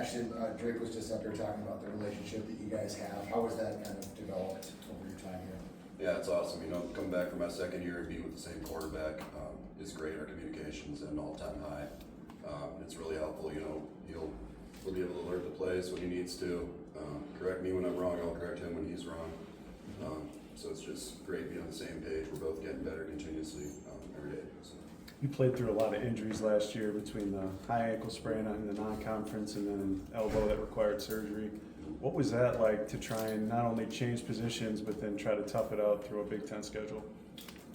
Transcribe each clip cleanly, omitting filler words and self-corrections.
Ashton, Drake was just up there talking about the relationship that you guys have. How has that kind of developed over your time here? Yeah, it's awesome. Coming back from my second year and being with the same quarterback is great. Our communication's at an all-time high. It's really helpful. He'll be able to alert the plays when he needs to. Correct me when I'm wrong. I'll correct him when he's wrong. So it's just great being on the same page. We're both getting better continuously every day. So. You played through a lot of injuries last year between the high ankle sprain in the non-conference and then an elbow that required surgery. What was that like to try and not only change positions but then try to tough it out through a Big Ten schedule?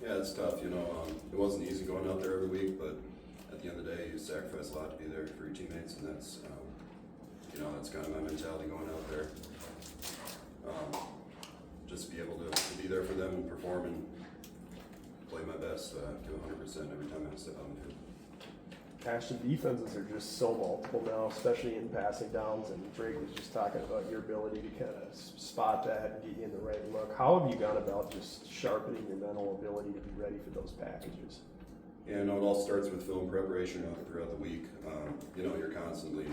Yeah, it's tough. It wasn't easy going out there every week, but at the end of the day, you sacrifice a lot to be there for your teammates, and that's kind of my mentality going out there. Just be able to be there for them and perform and play my best, do 100% every time I step on the field. Ashton, defenses are just so multiple now, especially in passing downs, and Drake was just talking about your ability to kind of spot that and get you in the right look. How have you gone about just sharpening your mental ability to be ready for those packages? Yeah, it all starts with film preparation throughout the week. You're constantly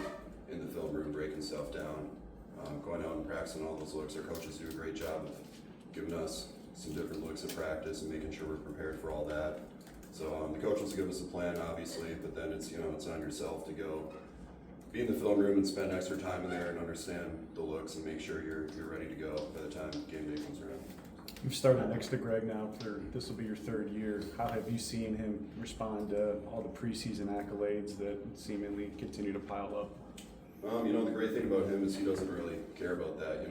in the film room breaking stuff down, going out and practicing all those looks. Our coaches do a great job of giving us some different looks at practice and making sure we're prepared for all that. So the coaches give us a plan, obviously, but then it's on yourself to go be in the film room and spend extra time in there and understand the looks and make sure you're ready to go by the time game day comes around. You've started next to Greg now. This will be your third year. How have you seen him respond to all the preseason accolades that seemingly continue to pile up? The great thing about him is he doesn't really care about that.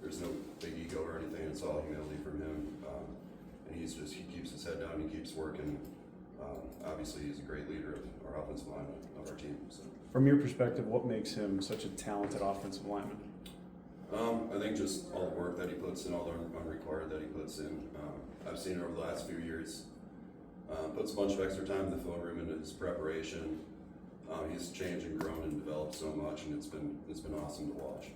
There's no big ego or anything. It's all humility from him. And he keeps his head down, he keeps working. Obviously, he's a great leader of our offensive line of our team. So. From your perspective, what makes him such a talented offensive lineman? I think just all the work that he puts in, all the unrequired that he puts in. I've seen it over the last few years. Puts a bunch of extra time in the film room into his preparation. He's changed and grown and developed so much, and it's been awesome to watch.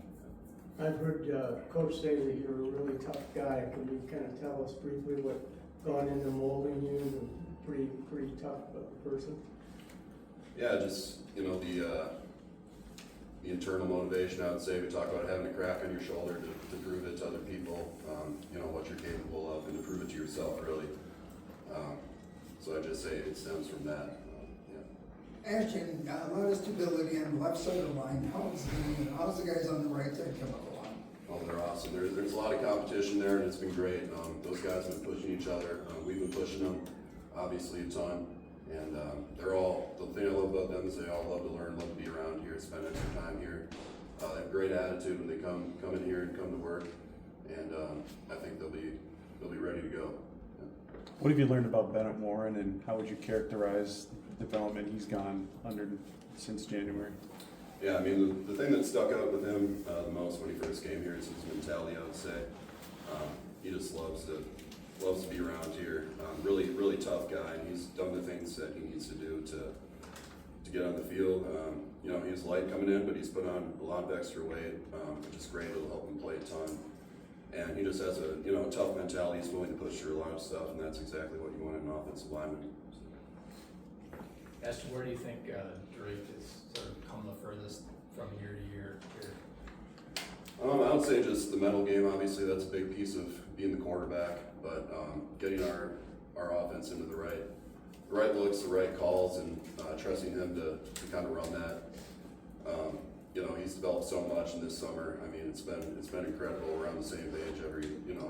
I've heard Coach say that you're a really tough guy. Can you kind of tell us briefly what gone into molding you as a pretty tough person? Yeah, just the internal motivation. I would say we talk about having a crack on your shoulder to prove it to other people. What you're capable of, and to prove it to yourself, really. So I just say it stems from that. Ashton, a lot of stability on the left side of the line. How's the guys on the right side coming along? Oh, they're awesome. There's a lot of competition there, and it's been great. Those guys have been pushing each other. We've been pushing them, obviously, a ton. And the thing I love about them is they all love to learn, love to be around here, spend extra time here. They have a great attitude when they come in here and come to work. And I think they'll be ready to go. Yeah. What have you learned about Bennett Warren, and how would you characterize the development he's gone under since January? Yeah, the thing that stuck out with him the most when he first came here is his mentality, I would say. He just loves to be around here. Really tough guy, and he's done the things that he needs to do to get on the field. He's light coming in, but he's put on a lot of extra weight, which is great. It'll help him play a ton. And he just has a tough mentality. He's willing to push through a lot of stuff, and that's exactly what you want in an offensive lineman. Ashton, where do you think Drake has sort of come the furthest from year to year here? I would say just the mental game. Obviously, that's a big piece of being the quarterback, but getting our offense into the right looks, the right calls, and trusting him to kind of run that. He's developed so much in this summer. It's been incredible. We're on the same page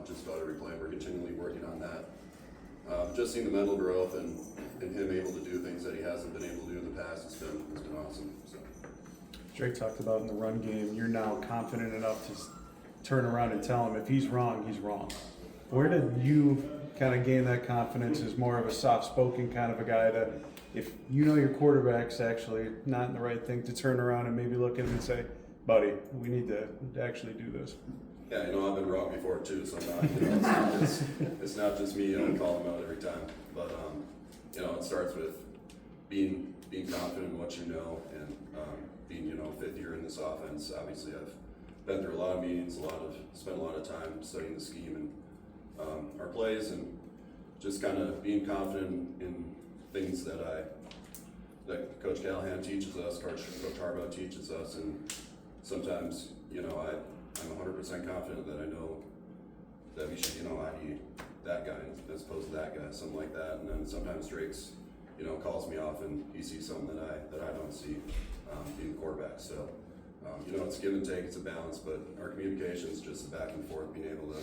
just about every play. We're continually working on that. Just seeing the mental growth and him able to do things that he hasn't been able to do in the past has been awesome. So. Drake talked about in the run game, you're now confident enough to turn around and tell him if he's wrong, he's wrong. Where did you kind of gain that confidence as more of a soft-spoken kind of a guy to, if your quarterback's actually not in the right thing, to turn around and maybe look at him and say, buddy, we need to actually do this? Yeah, I've been wrong before too, so I'm not, it's not just me, calling him out every time. But, it starts with being confident in what you know and being, fifth year in this offense. Obviously, I've been through a lot of meetings, spent a lot of time studying the scheme and our plays, and just kind of being confident in things that that Coach Callahan teaches us, Coach Harbaugh teaches us, and sometimes, you know, I'm 100% confident that I know that we should, you know, ID that guy as opposed to that guy, something like that. And then sometimes Drake's, you know, calls me off and he sees something that I don't see, being the quarterback. So, you know, it's give and take, it's a balance, but our communication is just back and forth, being able to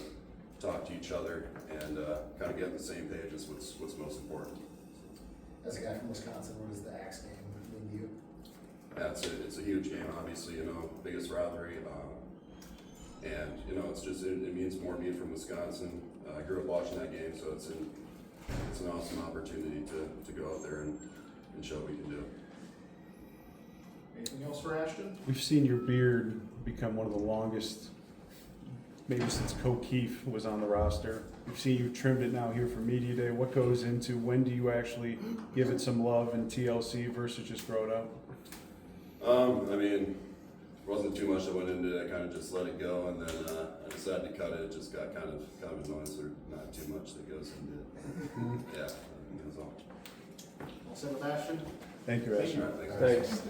talk to each other and kind of get on the same page is what's most important. As a guy from Wisconsin, what does the Axe game mean to you? Yeah, it's a huge game, obviously, you know, biggest rivalry. And, you know, it's just, it means more being from Wisconsin. I grew up watching that game, so it's an awesome opportunity to go out there and show what we can do. Anything else for Ashton? We've seen your beard become one of the longest, maybe since Keefe was on the roster. We've seen you trimmed it now here for Media Day. What goes into, when do you actually give it some love in TLC versus just grow it out? I mean, there wasn't too much that went into it. I kind of just let it go, and then I decided to cut it. It just got kind of annoying, so there's not too much that goes into it. Yeah, that's all. All set with Ashton? Thank you, Ashton. All right, thanks. Thanks.